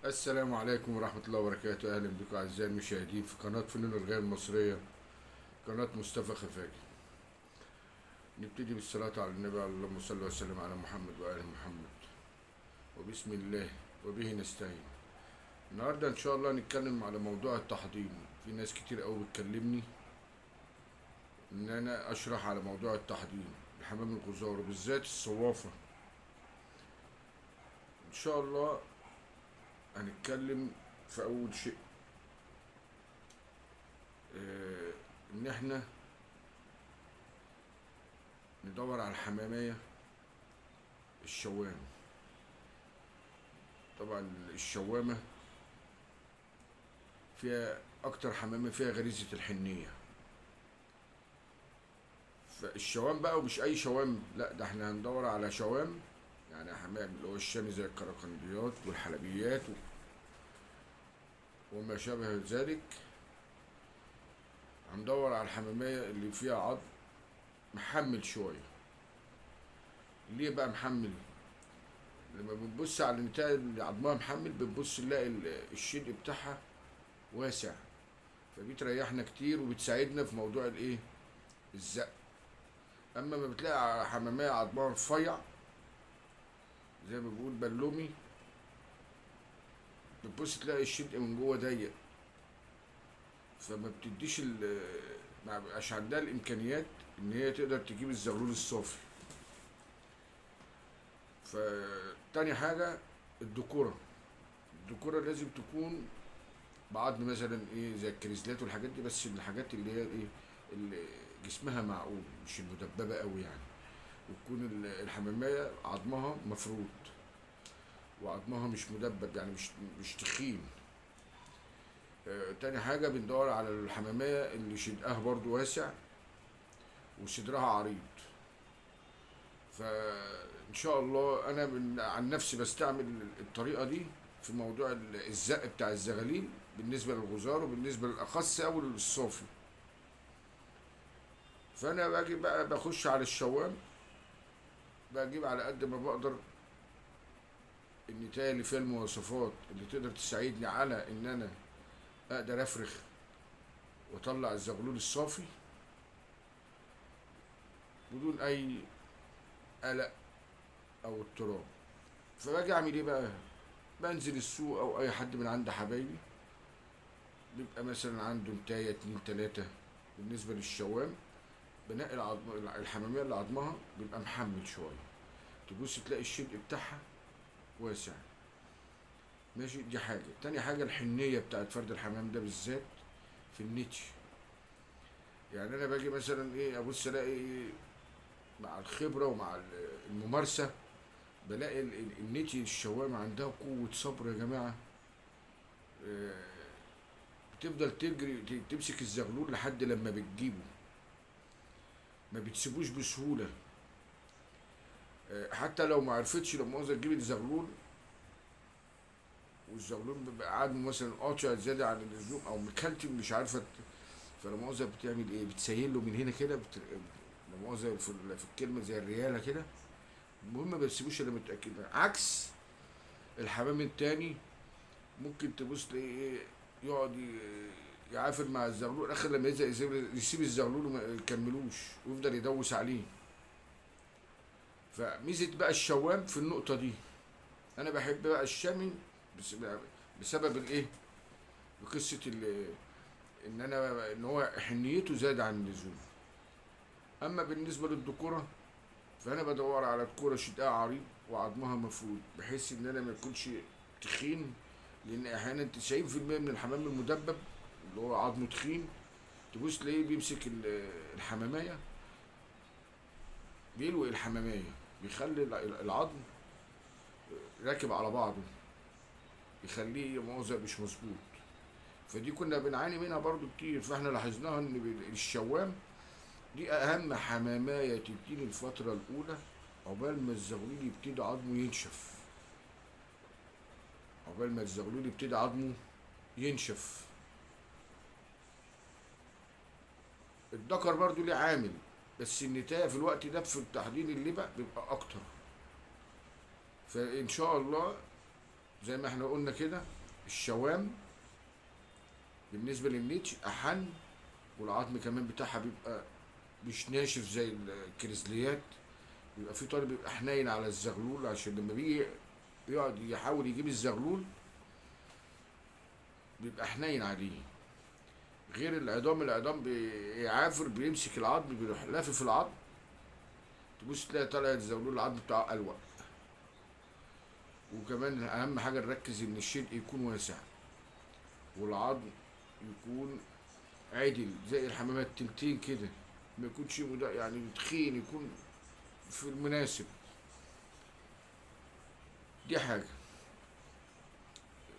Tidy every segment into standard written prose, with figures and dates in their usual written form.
السلام عليكم ورحمة الله وبركاته. أهلا بكم أعزائي المشاهدين في قناة فنون الغير المصرية، قناة مصطفى خفاجي. نبتدي بالصلاة على النبي، اللهم صل وسلم على محمد وآل محمد، وبسم الله وبه نستعين. النهاردة إن شاء الله نتكلم على موضوع التحضير. في ناس كتير أوي بتكلمني إن أنا أشرح على موضوع التحضير لحمام الغزار وبالذات الصوافة. إن شاء الله هنتكلم في أول شيء، إن إحنا ندور على الحمامية الشوام. طبعا الشوامة فيها أكتر حمامة فيها غريزة الحنية. فالشوام بقى، ومش أي شوام، لا ده احنا هندور على شوام يعني حمام اللي هو الشامي زي الكركنديات والحلبيات وما شابه ذلك. هندور على الحمامية اللي فيها عظم محمل شوية. ليه بقى محمل؟ لما بنبص على النتاية اللي عظمها محمل بنبص نلاقي الشدق بتاعها واسع، فبتريحنا كتير وبتساعدنا في موضوع الايه، الزق. اما ما بتلاقي حمامية عظمها رفيع زي ما بيقول بلومي، بتبص تلاقي الشدق من جوه ضيق، فما بتديش ما بيبقاش عندها الامكانيات ان هي تقدر تجيب الزغلول الصافي. فتاني حاجة الدكورة. الدكورة لازم تكون بعضم مثلا ايه زي الكريزلات والحاجات دي، بس الحاجات اللي هي ايه اللي جسمها معقول، مش المدببة قوي يعني. وتكون الحمامية عظمها مفروض وعظمها مش مدبب، يعني مش تخين. تاني حاجة بندور على الحمامية اللي شدقها برضو واسع وصدرها عريض. فإن شاء الله أنا عن نفسي بستعمل الطريقة دي في موضوع الزق بتاع الزغاليل بالنسبة للغزار، وبالنسبة للأخص أو للصافي. فأنا باجي بقى بخش على الشوام، بجيب على قد ما بقدر النتاية اللي فيها المواصفات اللي تقدر تساعدني على إن أنا أقدر أفرخ وأطلع الزغلول الصافي بدون أي قلق أو اضطراب. فباجي أعمل إيه بقى؟ بنزل السوق أو أي حد من عند حبايبي بيبقى مثلا عنده نتاية اتنين تلاتة. بالنسبة للشوام بنقي الحمامية اللي عظمها بيبقى محمل شوية، تبص تلاقي الشدق بتاعها واسع. ماشي، دي حاجة. تاني حاجة الحنية بتاعت فرد الحمام ده بالذات في النتي. يعني أنا باجي مثلا إيه أبص ألاقي مع الخبرة ومع الممارسة بلاقي النتي الشوام عندها قوة صبر يا جماعة. آه، بتفضل تجري تمسك الزغلول لحد لما بتجيبه، ما بتسيبوش بسهولة. حتى لو ما عرفتش لما مؤاخذة تجيب الزغلول، والزغلول بيبقى قاعد مثلا قاطع زيادة عن اللزوم أو مكلتم مش عارفة فلا مؤاخذة بتعمل إيه؟ بتسيله من هنا كده لا مؤاخذة في الكلمة زي الريالة كده. المهم ما بتسيبوش إلا متأكدة. عكس الحمام التاني، ممكن تبص تلاقيه إيه، يقعد يعافر مع الزغلول، آخر لما يزهق يسيب الزغلول وما يكملوش ويفضل يدوس عليه. فميزة بقى الشوام في النقطة دي. أنا بحب بقى الشامي بس- بسبب الإيه؟ بقصة إن هو حنيته زاد عن اللزوم. أما بالنسبة للذكورة فأنا بدور على الكورة شدها عريض وعظمها مفرود، بحيث إن أنا ما يكونش تخين. لأن أحيانا 90% من الحمام المدبب اللي هو عظمه تخين تبص تلاقيه بيمسك الحمامية، بيلوي الحمامية، بيخلي العظم راكب على بعضه، يخليه مؤذى مش مظبوط. فدي كنا بنعاني منها برضو كتير. فاحنا لاحظناها ان الشوام دي اهم حمامايه تديني الفتره الاولى عقبال ما الزغلول يبتدي عظمه ينشف. عقبال ما الزغلول يبتدي عظمه ينشف. الذكر برضو ليه عامل، بس النتاية في الوقت ده في تحضير اللبق بيبقى اكتر. فان شاء الله زي ما احنا قلنا كده، الشوام بالنسبه للنيتش احن، والعظم كمان بتاعها بيبقى مش ناشف زي الكريزليات. بيبقى في طالب بيبقى حنين على الزغلول، عشان لما بيجي يقعد يحاول يجيب الزغلول بيبقى حنين عليه. غير العظام، العظام بيعافر بيمسك العظم بيروح لافف العظم، تبص تلاقي طالع الزغلول العظم بتاعه ألوأ. وكمان أهم حاجة نركز إن الشدق يكون واسع، والعظم يكون عدل زي الحمامات تلتين كده، ما يكونش يعني تخين، يكون في المناسب. دي حاجة.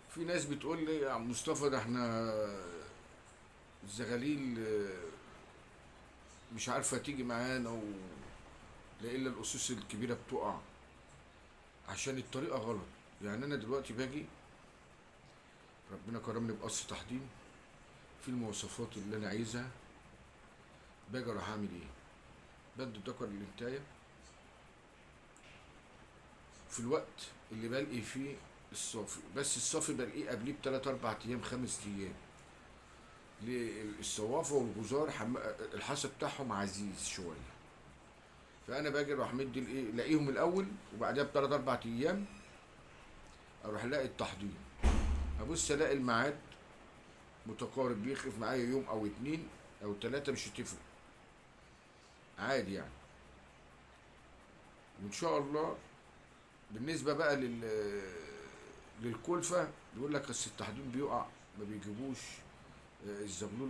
في ناس بتقول لي يا عم مصطفى ده احنا الزغاليل مش عارفة تيجي معانا لا إلا الأسوس الكبيرة بتقع عشان الطريقة غلط. يعني أنا دلوقتي باجي، ربنا كرمني بقص تحضير في المواصفات اللي أنا عايزها، باجي أروح أعمل إيه؟ بدي الدكر الانتاية في الوقت اللي بلقي فيه الصافي، بس الصافي بلقيه قبليه بتلات أربع أيام 5 أيام. ليه؟ الصوافة والغزار الحصى بتاعهم عزيز شوية، فأنا باجي أروح مدي الإيه، لاقيهم الأول، وبعدها بتلات أربع أيام أروح ألاقي التحضير. أبص ألاقي الميعاد متقارب، بيخلف معايا يوم أو اتنين أو تلاتة، مش هتفرق، عادي يعني. وإن شاء الله بالنسبة بقى للكلفة، بيقول لك بس التحضير بيقع، ما بيجيبوش الزغلول،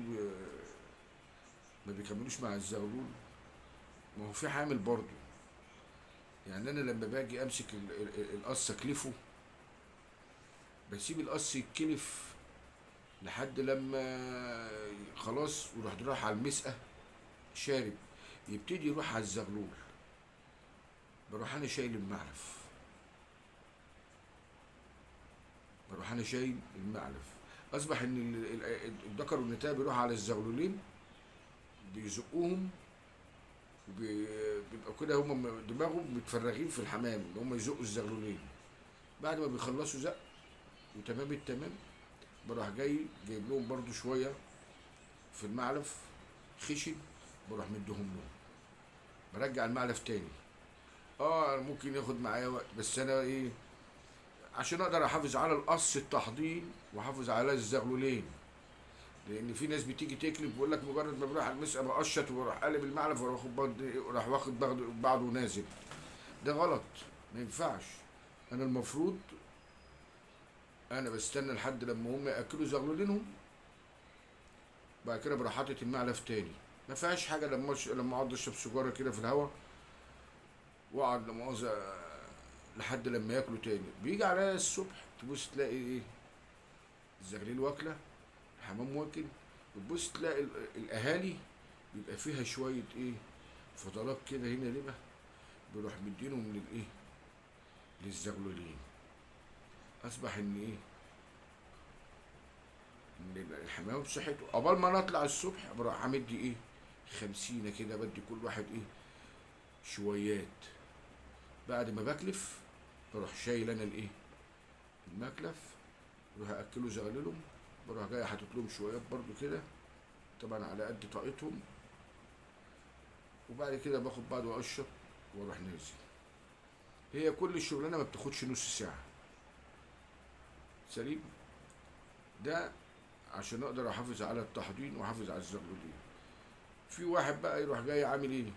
ما بيكملوش مع الزغلول. ما هو في حامل برضه. يعني انا لما باجي امسك القص اكلفه، بسيب القص يتكلف لحد لما خلاص ويروح رايح على المسقه شارب، يبتدي يروح على الزغلول، بروح انا شايل المعلف، بروح انا شايل المعلف. اصبح ان الذكر والنتايه بيروح على الزغلولين، بيزقوهم، وبيبقى كده هم دماغهم متفرغين في الحمام ان هم يزقوا الزغلولين. بعد ما بيخلصوا زق وتمام التمام، بروح جايب لهم برضو شويه في المعلف خشن، بروح مديهم لهم، برجع المعلف تاني. ممكن ياخد معايا وقت، بس انا ايه، عشان اقدر احافظ على القص التحضير واحافظ على الزغلولين. لان في ناس بتيجي تكلف بيقول لك مجرد ما بروح على المسقى بقشط وبروح قالب المعلف واخد بعضه ونازل. ده غلط، ما ينفعش. انا المفروض انا بستنى لحد لما هم ياكلوا زغلولينهم، بعد كده بروح حاطط المعلف تاني. ما فيهاش حاجه لما اقعد اشرب سيجاره كده في الهوا واقعد لحد لما ياكلوا تاني. بيجي عليا الصبح تبص تلاقي ايه، الزغلول واكله، الحمام واكل، وتبص تلاقي الاهالي بيبقى فيها شويه ايه، فضلات كده هنا لبه، بيروح مدينهم للايه، للزغلولين. اصبح ان ايه، ان الحمام بصحته. قبل ما نطلع الصبح بروح امدي ايه، 50 كده، بدي كل واحد ايه، شويات. بعد ما بكلف بروح شايل انا الايه، المكلف، بروح اكله زغللهم، بروح جاي حاطط لهم شويات برضو كده، طبعا على قد طاقتهم. وبعد كده باخد بعض واقشط واروح نازل. هي كل الشغلانه ما بتاخدش نص ساعه. سليم. ده عشان اقدر احافظ على التحضير واحافظ على الزغلولين. في واحد بقى يروح جاي عامل ايه،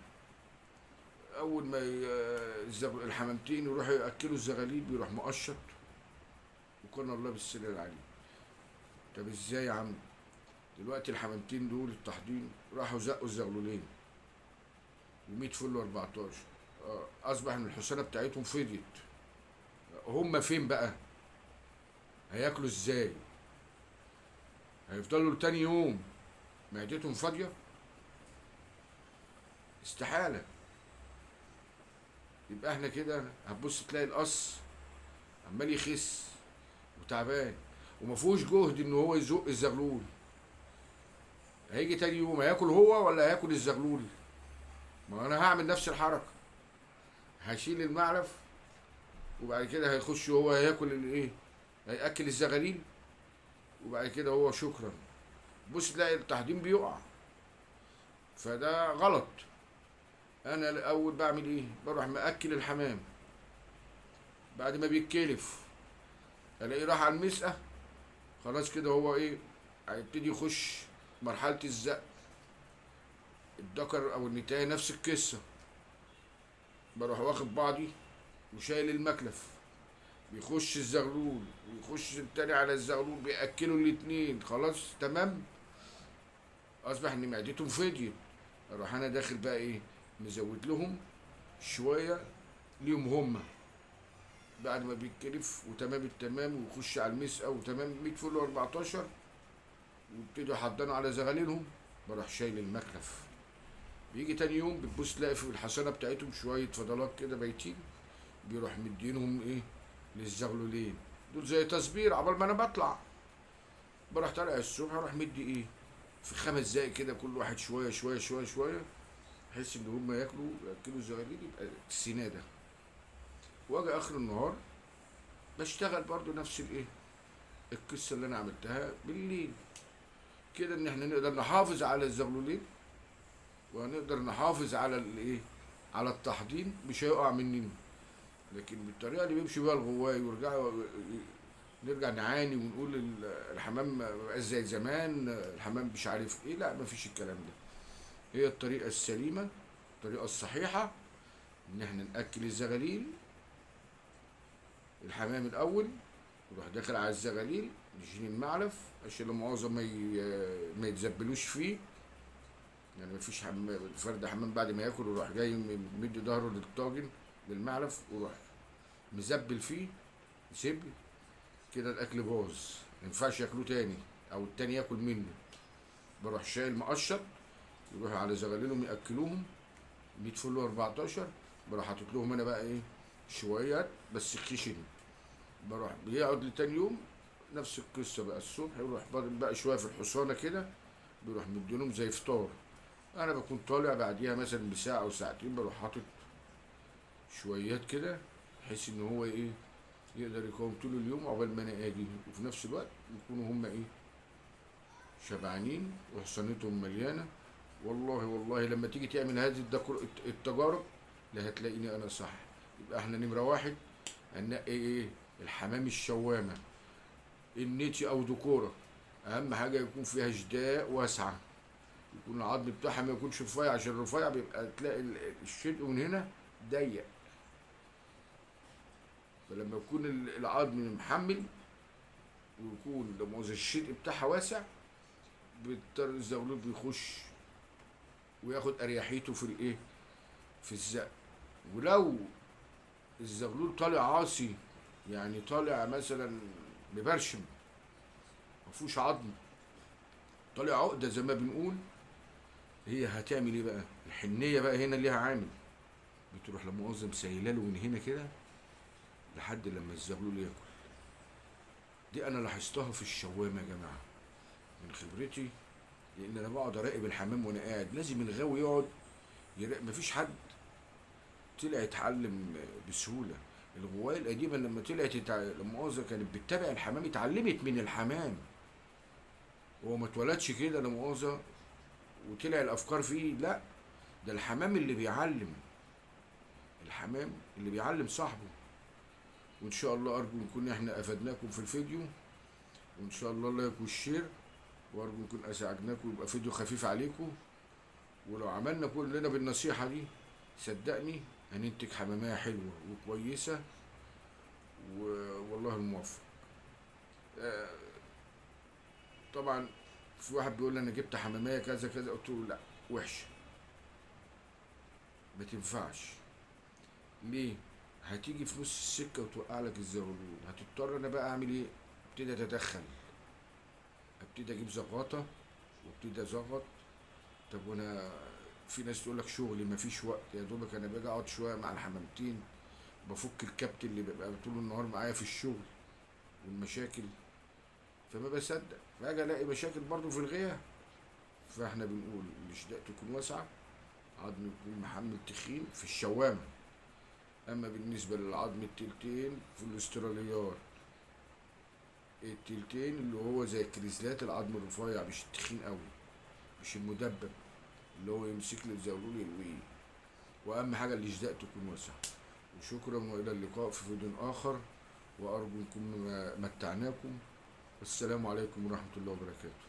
اول ما الحمامتين يروحوا ياكلوا الزغاليل بيروح مقشط، وكان الله بالسر العليم. طب ازاي يا عم؟ دلوقتي الحمامتين دول التحضير راحوا زقوا الزغلولين، و100 فل و14، اصبح ان الحصانه بتاعتهم فضيت. هم فين بقى؟ هياكلوا ازاي؟ هيفضلوا لتاني يوم معدتهم فاضيه؟ استحاله. يبقى احنا كده هتبص تلاقي القص عمال يخس وتعبان، ومفهوش جهد ان هو يزق الزغلول. هيجي تاني يوم هياكل هو ولا هياكل الزغلول؟ ما انا هعمل نفس الحركه، هشيل المعلف، وبعد كده هيخش هو هياكل الايه، هياكل الزغاليل وبعد كده هو شكرا. بص تلاقي التحضير بيقع، فده غلط. انا الاول بعمل ايه؟ بروح ماكل الحمام، بعد ما بيتكلف الاقيه راح على المسقه، خلاص كده هو ايه، هيبتدي يخش مرحله الزق. الدكر او النتايه نفس القصه، بروح واخد بعضي وشايل المكلف، بيخش الزغلول ويخش التاني على الزغلول، بياكلوا الاتنين، خلاص تمام. اصبح ان معدتهم فضيت، اروح انا داخل بقى ايه، مزود لهم شويه ليهم هما، بعد ما بيتكلف وتمام التمام ويخش على المسقه وتمام 100 فل و14، ويبتدوا يحضنوا على زغاليلهم، بروح شايل المكلف. بيجي تاني يوم بتبص تلاقي في الحصانه بتاعتهم شويه فضلات كده بايتين، بيروح مدينهم ايه للزغلولين دول زي تصبير عبال ما انا بطلع. بروح طالع الصبح اروح مدي ايه في 5 دقايق كده كل واحد شويه شويه شويه شويه، بحيث ان هم ياكلوا الزغاليل، يبقى السناده. واجي اخر النهار بشتغل برضو نفس الايه القصه اللي انا عملتها بالليل كده، ان احنا نقدر نحافظ على الزغلولين وهنقدر نحافظ على الايه على التحضير، مش هيقع مننا. لكن بالطريقه اللي بيمشي بيها الغواي نرجع نعاني ونقول الحمام ما بقاش زي زمان، الحمام مش عارف ايه، لا مفيش الكلام ده. هي الطريقه السليمه، الطريقه الصحيحه، ان احنا ناكل الزغاليل الحمام الاول، نروح داخل على الزغاليل نشيل المعلف عشان المؤاخذة ما يتزبلوش فيه. يعني مفيش فرد حمام بعد ما ياكل ويروح جاي مدي ظهره للطاجن للمعلف ويروح مزبل فيه، يسيب كده الاكل باظ، مينفعش ياكلوه تاني او التاني ياكل منه. بروح شايل مقشط، يروح على زغاليلهم ياكلوهم 100 فل و14، بروح حاطط لهم انا بقى ايه شويات بس خشن. بروح بيقعد لتاني يوم نفس القصه بقى، الصبح يروح فاضل بقى شويه في الحصانه كده، بيروح مديلهم زي فطار. انا بكون طالع بعديها مثلا بساعه او ساعتين، بروح حاطط شويات كده بحيث ان هو ايه يقدر يقاوم طول اليوم عقبال ما انا اجي، وفي نفس الوقت يكونوا هم ايه شبعانين وحصانتهم مليانه. والله والله لما تيجي تعمل هذه التجارب لا هتلاقيني انا صح. يبقى احنا نمره واحد هننقي ايه الحمام الشوامه، النتي او دكوره، اهم حاجه يكون فيها جداء واسعه، يكون العظم بتاعها ما يكونش رفيع، عشان الرفيع بيبقى تلاقي الشدق من هنا ضيق. فلما يكون العظم محمل ويكون لما الشدق بتاعها واسع، بيضطر الزغلول بيخش وياخد اريحيته في الايه في الزق. ولو الزغلول طالع عاصي، يعني طالع مثلا مبرشم مفهوش عظم، طالع عقده زي ما بنقول، هي هتعمل ايه بقى؟ الحنيه بقى هنا ليها عامل، بتروح لمؤاخذه مسيله له من هنا كده لحد لما الزغلول ياكل. دي انا لاحظتها في الشوامه يا جماعه من خبرتي، لان انا بقعد اراقب الحمام وانا قاعد، لازم الغاوي يقعد يراقب. مفيش حد طلع يتعلم بسهوله. الغوايه القديمه لما طلعت لما مؤاخذه كانت بتتابع الحمام، اتعلمت من الحمام. هو ما اتولدش كده لا مؤاخذه وطلع الافكار فيه، لا، ده الحمام اللي بيعلم، الحمام اللي بيعلم صاحبه. وان شاء الله ارجو نكون احنا افدناكم في الفيديو، وان شاء الله اللايك والشير، وارجو نكون اسعدناكم ويبقى فيديو خفيف عليكم. ولو عملنا كلنا بالنصيحه دي صدقني هننتج حمامية حلوة وكويسة، والله الموفق. آه، طبعا في واحد بيقول لي انا جبت حمامية كذا كذا، قلت له لا وحشة ما تنفعش. ليه؟ هتيجي في نص السكة وتوقع لك الزغلول، هتضطر انا بقى اعمل ايه؟ ابتدي اتدخل، ابتدي اجيب زغاطة وابتدي ازغط. طب وانا في ناس تقول لك شغلي مفيش وقت، يا دوبك انا باجي اقعد شوية مع الحمامتين بفك الكبت اللي بيبقى طول النهار معايا في الشغل والمشاكل، فما بصدق فاجي الاقي مشاكل برضو في الغية. فاحنا بنقول الاشداء تكون واسعة، عظم يكون محمل تخين في الشوامة. اما بالنسبة للعظم التلتين في الاستراليات التلتين اللي هو زي الكريزلات، العظم الرفيع مش التخين قوي، مش المدبب اللي هو يمسك لي زي ما بيقولوا يلويه. واهم حاجه الاشداء تكون واسعه. وشكرا، والى اللقاء في فيديو اخر، وارجو نكون متعناكم. والسلام عليكم ورحمه الله وبركاته.